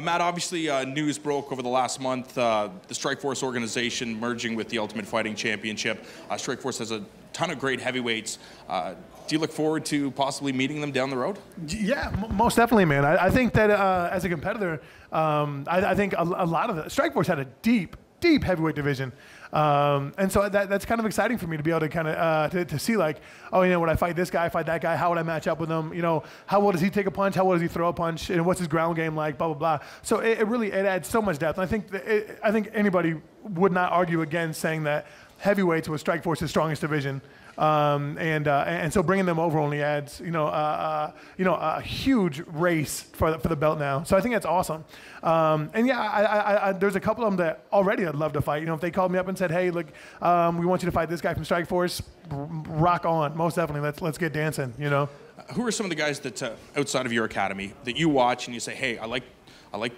Matt, obviously news broke over the last month, the Strikeforce organization merging with the Ultimate Fighting Championship. Strikeforce has a ton of great heavyweights. Do you look forward to possibly meeting them down the road? Yeah, most definitely, man. I think that as a competitor, I think a lot of the Strikeforce had a deep heavyweight division. And so that's kind of exciting for me to be able to kind of to see, like, oh, you know, would I fight this guy, fight that guy? How would I match up with him? You know, how well does he take a punch? How well does he throw a punch? And what's his ground game like? Blah blah blah. So it really adds so much depth. And I think anybody would not argue against saying that heavyweights was Strikeforce's strongest division. And so bringing them over only adds, a huge race for the belt now. So I think that's awesome. And yeah, there's a couple of them that already I'd love to fight. You know, if they called me up and said, hey, look, we want you to fight this guy from Strikeforce, rock on. Most definitely. Let's get dancing, you know. Who are some of the guys that, outside of your academy, that you watch and you say, hey, I like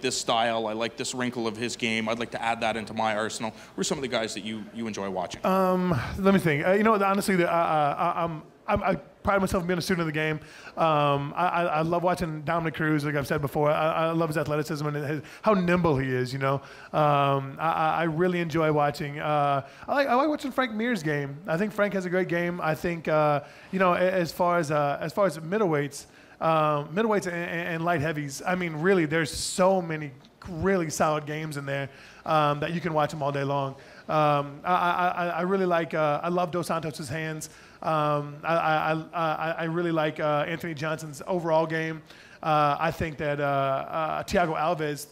this style, I like this wrinkle of his game, I'd like to add that into my arsenal? Who are some of the guys that you enjoy watching? Let me think. Honestly, I pride myself on being a student of the game. I love watching Dominic Cruz, like I've said before. I love his athleticism and how nimble he is, you know. I really enjoy watching. I like watching Frank Mir's game. I think Frank has a great game. I think, as far as middleweights, and light heavies, I mean, really, there's so many really solid games in there that you can watch them all day long. I really like, I love Dos Santos's hands. I really like Anthony Johnson's overall game. I think that Thiago Alves,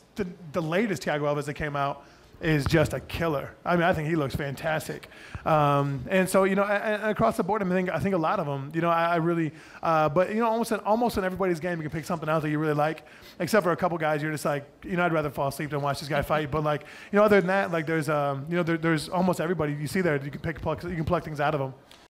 the latest Thiago Alves that came out, is just a killer. I mean, I think he looks fantastic. And so, across the board, I think a lot of them, I really, but almost in everybody's game, you can pick something out that you really like, except for a couple guys, you're just like, I'd rather fall asleep than watch this guy fight. But like, other than that, like there's almost everybody you see there, you can pluck things out of them.